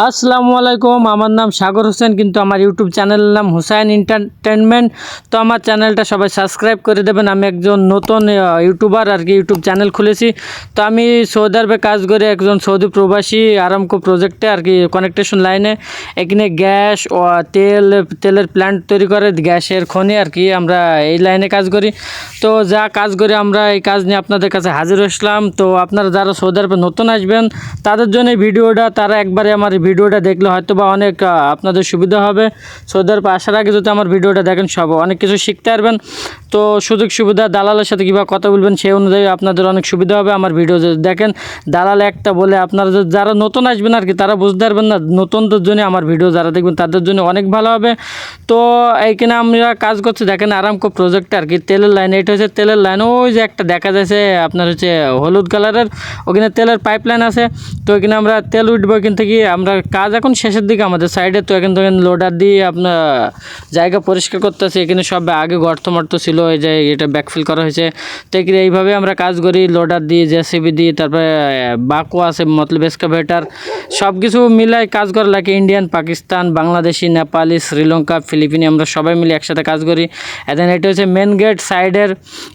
আসসালামু আলাইকুম, আমার নাম সাগর হোসেন, কিন্তু আমার ইউটিউব চ্যানেলের নাম হুসাইন এন্টারটেনমেন্ট। তো আমার চ্যানেলটা সবাই সাবস্ক্রাইব করে দেবেন। আমি একজন নতুন ইউটিউবার আর কি, ইউটিউব চ্যানেল খুলেছি। তো আমি সৌদি আরবে কাজ করে একজন সৌদি প্রবাসী আরামকো প্রজেক্টে আর কি কানেকটেশন লাইনে এখানে গ্যাস ও তেলের প্ল্যান্ট তৈরি করে, গ্যাসের খনি আর কি, আমরা এই লাইনে কাজ করি। তো যা কাজ করি আমরা এই কাজ নিয়ে আপনাদের কাছে হাজির হলাম। তো আপনারা যারা সৌদি আরবে নতুন আসবেন তাদের জন্য এই ভিডিওটা, তারা একবারে আমার ভিডিওটা দেখলে হয়তো বা অনেক আপনাদের সুবিধা হবে। সৌদি আরবে আসার আগে যদি আমার ভিডিওটা দেখেন সব অনেক কিছু শিখতে পারবেন। তো সুযোগ সুবিধা, দালালের সাথে কীভাবে কথা বলবেন সেই অনুযায়ী আপনাদের অনেক সুবিধা হবে। আমার ভিডিও যদি দেখেন, দালাল একটা বলে আপনারা যারা নতুন আসবেন আর কি তারা বুঝতে পারবেন না, নতুনদের জন্য আমার ভিডিও যারা দেখবেন তাদের জন্য অনেক ভালো হবে। তো এইখানে আমরা কাজ করছি, দেখেন আরামকো প্রজেক্ট আর কি, তেলের লাইন। এটা হচ্ছে তেলের লাইন, ওই যে একটা দেখা যাচ্ছে আপনার হচ্ছে হলুদ কালারের, ওখানে তেলের পাইপ লাইন আছে। তো এখানে আমরা তেল উঠবো এখান থেকে। আমরা কাজ এখন শেষের দিকে আমাদের সাইডে। তো এখান থেকে লোডার দিয়ে আপনার জায়গা পরিষ্কার করতেছি। এখানে সব আগে গর্ত মর্ত ছিল, এই যে এটা ব্যাকফিল করা হয়েছে। তো এখানে এইভাবে আমরা কাজ করি, লোডার দিয়ে, জেসিবি দিয়ে, তারপরে বাকো আছে মতলব এক্সকাভেটার, সব কিছু মিলাই কাজ করা লাগে। ইন্ডিয়ান, পাকিস্তান, বাংলাদেশি, নেপালি, শ্রীলঙ্কা, ফিলিপিনি, আমরা সবাই মিলে একসাথে কাজ করি। এখানে এটা হচ্ছে মেন গেট সাইডের,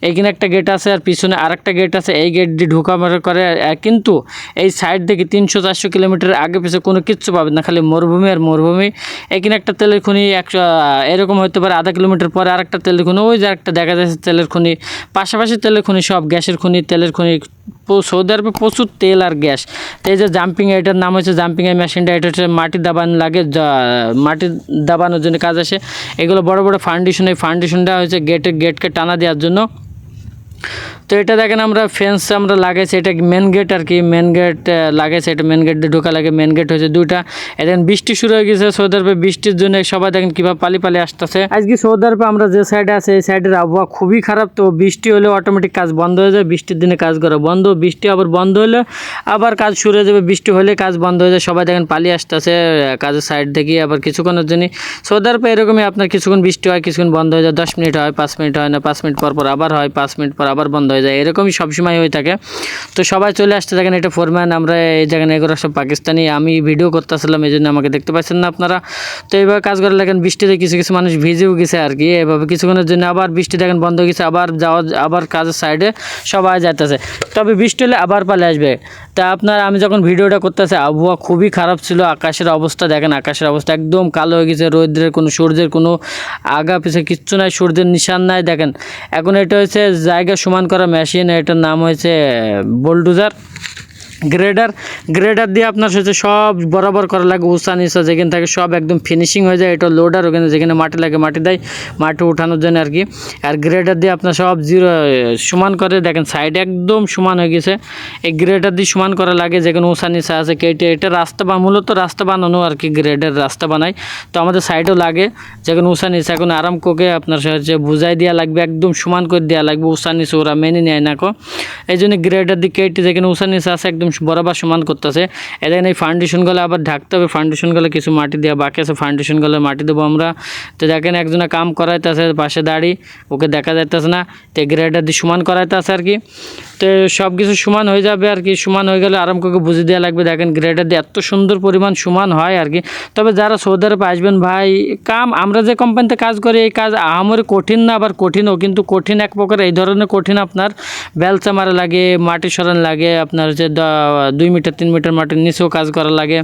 এইখানে একটা গেট আছে আর পিছনে আরেকটা গেট আছে। এই গেট দিয়ে ঢোকা বের করে, কিন্তু এই সাইড থেকে 300-400 কিলোমিটার আগে পিছনে কোনো কিচ্ছু পাবেন না, খালি মরুভূমি আর মরুভূমি। এখানে একটা তেলের খনি এরকম হতে পারে, আধা কিলোমিটার পরে আরেকটা তেলের খনি, ওই যে একটা দেখা যাচ্ছে তেলের খনি, পাশাপাশি তেলের খনি, সব গ্যাসের খনি, তেলের খনি। সৌদি আরবে প্রচুর তেল আর গ্যাস। তো এই যে জাম্পিং, এটার নাম হচ্ছে জাম্পিং এই মেশিনটা, এটা হচ্ছে মাটি দাবানো লাগে, মাটি দাবানোর জন্য কাজ আসে। এগুলো বড় বড় ফাউন্ডেশন, এই ফাউন্ডেশনটা হচ্ছে গেটকে টানা দেওয়ার জন্য। তো এটা দেখেন আমরা ফেন্স আমরা লাগাইছি, এটা মেন গেট আর কি, মেন গেট লাগাইছে, এটা মেন গেট দিয়ে ঢোকা লাগে। মেন গেট হচ্ছে দুইটা। এখন বৃষ্টি শুরু হয়ে গেছে সৌদি আরবে, বৃষ্টির জন্য সবাই দেখেন কীভাবে পালি আসতেছে। আজকে সৌদি আরবে আমরা যে সাইডে আছে এই সাইডের আবহাওয়া খুবই খারাপ। তো বৃষ্টি হলে অটোমেটিক কাজ বন্ধ হয়ে যায়, বৃষ্টির দিনে কাজ করা বন্ধ, বৃষ্টি আবার বন্ধ হলে আবার কাজ শুরু হয়ে যাবে, বৃষ্টি হলে কাজ বন্ধ হয়ে যায়। সবাই দেখেন পালিয়ে আসতেছে কাজের সাইড থেকে। আবার কিছুক্ষণের জন্য সৌদি আরবে এরকমই, আপনার কিছুক্ষণ বৃষ্টি হয়, কিছুক্ষণ বন্ধ হয়ে যায়, 10 মিনিট হয়, 5 মিনিট হয় না, 5 মিনিট পর আবার হয়, 5 মিনিট পর আবার বন্ধ হয়ে যায়, এরকমই সবসময় হয়ে থাকে। তো সবাই চলে আসতে থাকেন। এটা ফোরম্যান, আমরা এই জায়গায় এগুলো সব পাকিস্তানি। আমি ভিডিও করতেছিলাম, এই জন্য আমাকে দেখতে পাচ্ছেন না আপনারা। তো এইভাবে কাজ করে লাগেন। বৃষ্টিতে কিছু কিছু মানুষ ভিজেও গেছে আর কি, এভাবে কিছুক্ষণের জন্য আবার বৃষ্টি দেখেন বন্ধ হয়ে গেছে, আবার কাজের সাইডে সবাই যাইতেছে। তবে বৃষ্টি হলে আবার পালে আসবে। তা আমি যখন ভিডিওটা করতেছি আবহাওয়া খুবই খারাপ ছিল, আকাশের অবস্থা দেখেন, আকাশের অবস্থা একদম কালো হয়ে গেছে, রৌদ্রের কোনো, সূর্যের কোনো আগা পিছে কিচ্ছু নাই, সূর্যের নিশান নাই দেখেন। এখন এটা হচ্ছে জায়গা সমান করা মেশিন, এটার নাম হয়েছে বুলডোজার, গ্রেডার দিয়ে আপনার হচ্ছে সব বরাবর করা লাগে, উঁচা নিচা যেখানে থাকে সব একদম ফিনিশিং হয়ে যায়। এটা লোডার, ওখানে যেখানে মাটি লাগে মাটি দেয়, মাটি উঠানোর জন্য আর কি। আর গ্রেডার দিয়ে আপনার সব সমান করে, দেখেন সাইড একদম সমান হয়ে গেছে। এই গ্রেডার দিয়ে সমান করা লাগে, যেখানে উঁচা নিচা আছে কেটে। এটা মূলত রাস্তা বানানো আর কি, গ্রেডের রাস্তা বানায়। তো আমাদের সাইডেও লাগে যেখানে উঁচা নিচা, এখন আরামকোকে আপনার হচ্ছে বুঝাই দেওয়া লাগবে, একদম সমান করে দেওয়া লাগবে, উঁচা নিচে ওরা মেনে নেয় না কো। এই জন্য গ্রেডার দিয়ে কেটে যেখানে উঁচা নিচা আছে একদম বরাবর সমান করতেছে। এখানে এই ফাউন্ডেশনগুলো আবার ঢাকতে হবে, ফাউন্ডেশনগুলো কিছু মাটি দেওয়া বাকি আছে, ফাউন্ডেশনগুলো মাটি দেবো আমরা। তো দেখেন একজনে কাম করাইতেছে পাশে দাঁড়িয়ে, ওকে দেখা যাইতেছে না। তো গ্রেডার দিয়ে সমান করাইতেছে আর কি। তো সব কিছু সমান হয়ে যাবে আর কি, সমান হয়ে গেলে আরাম করে বুঝে দেওয়া লাগবে। দেখেন গ্রেডার দিয়ে এত সুন্দর পরিমাণ সমান হয় আর কি। তবে যারা সৌদি আরবে আসবেন ভাই, আমরা যে কোম্পানিতে কাজ করি এই কাজ আহামরি কঠিন না, আবার কঠিনও, কিন্তু কঠিন এক প্রকার। এই ধরনের কঠিন আপনার বেলচা মারা লাগে, মাটি সরান লাগে, আপনার হচ্ছে 2 মিটার 3 মিটার মাটির নিচেও কাজ করা লাগে।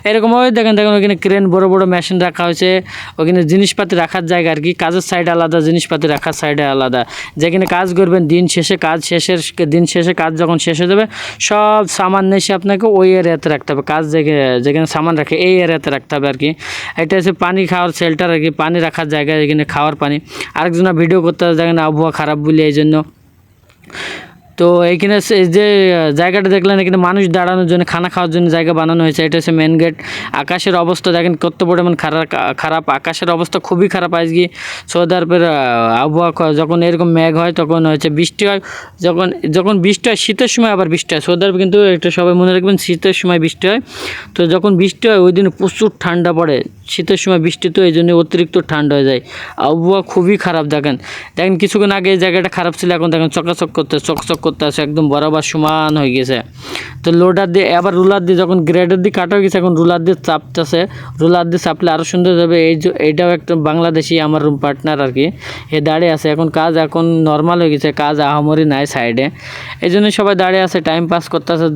এরকম ওই দেখেন ওইখানে ক্রেন বড় বড় মেশিন রাখা হয়েছে, ওখানে জিনিসপাতি রাখার জায়গা আর কি। কাজের সাইড আলাদা, জিনিসপাতি রাখার সাইডে আলাদা। যেখানে কাজ করবেন দিন শেষে কাজ যখন শেষ হয়ে যাবে, সব সামান এসে আপনাকে ওই এরিয়াতে রাখতে হবে। কাজ যেখানে সামান রাখে এই এরিয়াতে রাখতে হবে আর কি। এটা হচ্ছে পানি খাওয়ার শেল্টার আর কি, পানি রাখার জায়গা, এখানে খাওয়ার পানি। আরেকজনা ভিডিও করতে দেখেন আবহাওয়া খারাপ বলে এই জন্য। তো এইখানে যে জায়গাটা দেখলেন, এখানে মানুষ দাঁড়ানোর জন্য, খানা খাওয়ার জন্য জায়গা বানানো হয়েছে। এটা হচ্ছে মেন গেট। আকাশের অবস্থা দেখেন কত পরিমাণ খারাপ, আকাশের অবস্থা খুবই খারাপ আজকে। সৌদি আরবের আবহাওয়া যখন এরকম মেঘ হয় তখন হচ্ছে বৃষ্টি হয়, যখন বৃষ্টি হয় শীতের সময় আবার বৃষ্টি হয়। সৌদি আরবে কিন্তু এটা সবাই মনে রাখবেন, শীতের সময় বৃষ্টি হয়। তো যখন বৃষ্টি হয় ওই দিন প্রচুর ঠান্ডা পড়ে, শীতের সময় বৃষ্টি, তো এই জন্য অতিরিক্ত ঠান্ডা হয়ে যায়। আবহাওয়া খুবই খারাপ। দেখেন কিছুক্ষণ আগে এই জায়গাটা খারাপ ছিল, এখন দেখেন চকচক করতে আছে, একদম বরাবর সমান হয়ে গেছে। তো লোডার দিয়ে আবার রুলার দিয়ে যখন গ্রেডার দিয়ে কাটা হয়ে গেছে, এখন রুলার দিয়ে চাপতেছে, রুলার দিয়ে চাপলে আরও সুন্দর যাবে। এইটাও একটা বাংলাদেশি আমার রুম পার্টনার আর কি, এ দাঁড়িয়ে আছে। এখন কাজ এখন নর্মাল হয়ে গেছে, কাজ আহামরি নাই সাইডে, এই জন্য সবাই দাঁড়িয়ে আছে, টাইম পাস করতেছে।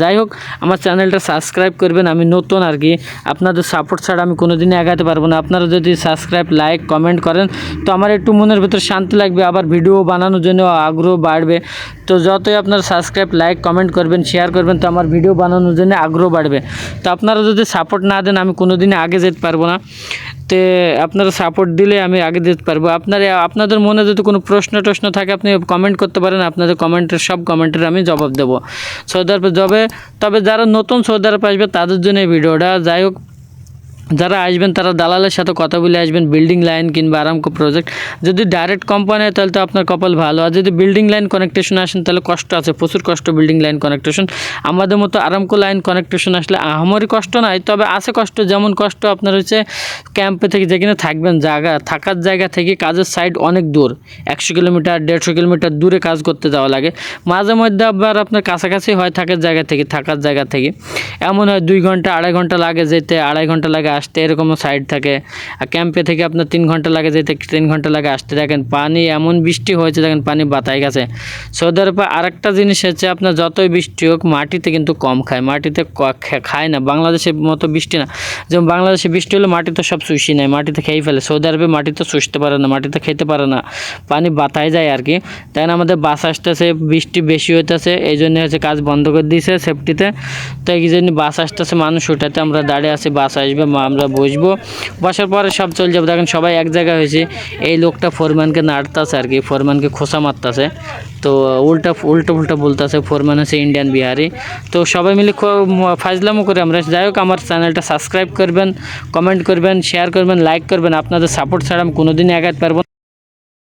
যাই হোক, আমার চ্যানেলটা সাবস্ক্রাইব করবেন, আমি নতুন আর কি, আপনাদের সাপোর্ট ছাড়া আমি কোনো দিনই এগাতে পারবো না। আপনারা যদি সাবস্ক্রাইব, লাইক, কমেন্ট করেন তো আমার একটু মনের ভিতর শান্তি লাগবে, আবার ভিডিও বানানোর জন্য আগ্রহ বাড়বে। তো যতই আপনারা সাবস্ক্রাইব, লাইক, কমেন্ট করবেন, শেয়ার করবেন, তো আমার ভিডিও বানানোর জন্য আগ্রহ বাড়বে। তো আপনারা যদি সাপোর্ট না দেন আমি কোনো দিনই আগে যেতে পারবো না। তো আপনারা সাপোর্ট দিলে আমি আগে যেতে পারবো। আপনাদের মনে যদি কোনো প্রশ্ন থাকে আপনি কমেন্ট করতে পারেন, আপনাদের সব কমেন্টের আমি জবাব দেবো। সৌদি আরবে তবে যারা নতুন সৌদি আরবে আসবে তাদের জন্য এই ভিডিওটা। যাই হোক, যারা আসবেন তারা দালালের সাথে কথা বলে আসবেন, বিল্ডিং লাইন কিংবা আরামকো প্রজেক্ট। যদি ডাইরেক্ট কোম্পানি হয় তাহলে তো আপনার কপাল ভালো, আর যদি বিল্ডিং লাইন কানেকটেশন আসেন তাহলে কষ্ট আছে, প্রচুর কষ্ট বিল্ডিং লাইন কানেকটেশন। আমাদের মতো আরামকো লাইন কানেকটেশন আসলে আহামরি কষ্ট নাই, তবে আছে কষ্ট। যেমন কষ্ট আপনার হচ্ছে ক্যাম্পে থেকে যেখানে থাকবেন, থাকার জায়গা থেকে কাজের সাইড অনেক দূর, 100 কিলোমিটার 150 কিলোমিটার দূরে কাজ করতে যাওয়া লাগে। মাঝে মধ্যে আবার আপনার কাছাকাছি হয় থাকার জায়গা থেকে এমন হয় 2 ঘন্টা 2.5 ঘন্টা লাগে যেতে, 2.5 ঘন্টা লাগে আসতে, এরকমও সাইড থাকে। আর ক্যাম্পে থেকে আপনার 3 ঘন্টা লাগে যেতে, 3 ঘন্টা লাগে আসতে। দেখেন পানি এমন বৃষ্টি হয়েছে, দেখেন পানি বাতায় গেছে। সৌদি আরবে আরেকটা জিনিস হচ্ছে আপনার যতই বৃষ্টি হোক মাটিতে কিন্তু কম খায়, মাটিতে খায় না, বাংলাদেশের মতো বৃষ্টি না। যেমন বাংলাদেশে বৃষ্টি হলে মাটিতে সব শুষি নেয়, মাটিতে খেয়ে ফেলে। সৌদি আরবে মাটিতে শুষতে পারে না, মাটিতে খেতে পারে না, পানি বাতায় যায় আর কি। তাই না, আমাদের বাস আসতেছে, বৃষ্টি বেশি হইতেছে, এই জন্য হচ্ছে কাজ বন্ধ করে দিয়েছে সেফটিতে। তো এই জন্য বাস আসতেছে, মানুষ উঠাতে আমরা দাঁড়িয়ে আছি, বাস আসবে, আমরা বসবো, বসার পরে সব চলে যাবো। দেখেন সবাই এক জায়গায় হয়েছে, এই লোকটা ফোরম্যানকে নাড়তেছে আর কি, ফোরম্যানকে খোসা মারতেছে। তো উল্টা বলতেছে, ফোরম্যান হচ্ছে ইন্ডিয়ান বিহারি। তো সবাই মিলে ফাজলামো করে আমরা। যাই হোক, আমার চ্যানেলটা সাবস্ক্রাইব করবেন, কমেন্ট করবেন, শেয়ার করবেন, লাইক করবেন। আপনাদের সাপোর্ট ছাড়া আমি কোনোদিনই এগাতে পারবো না।